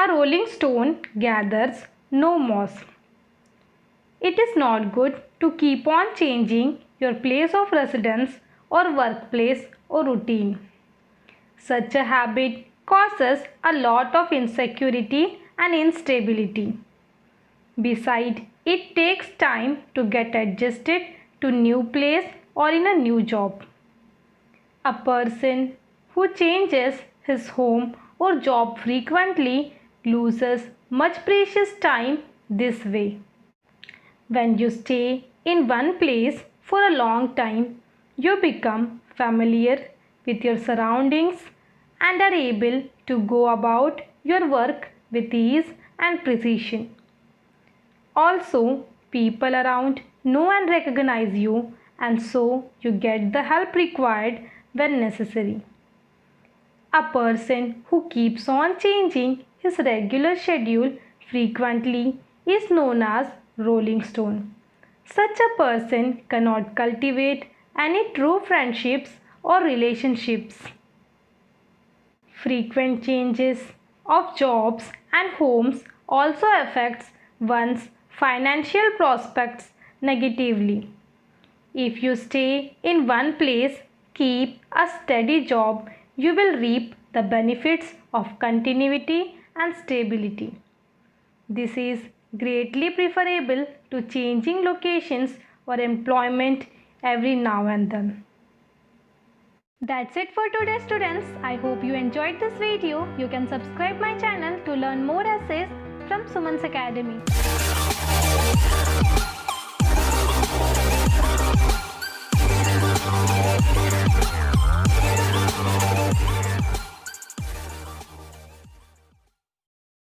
A rolling stone gathers no moss. It is not good to keep on changing your place of residence or workplace or routine. Such a habit causes a lot of insecurity and instability. Besides, it takes time to get adjusted to new place or in a new job. A person who changes his home or job frequently loses much precious time this way. When you stay in one place for a long time, you become familiar with your surroundings and are able to go about your work with ease and precision. Also, people around know and recognize you, and so you get the help required when necessary. A person who keeps on changing his regular schedule frequently is known as rolling stone. Such a person cannot cultivate any true friendships or relationships. Frequent changes of jobs and homes also affects one's financial prospects negatively. If you stay in one place, keep a steady job, you will reap the benefits of continuity and stability. This is greatly preferable to changing locations or employment every now and then. That's it for today, students. I hope you enjoyed this video. You can subscribe my channel to learn more essays from Suman's Academy.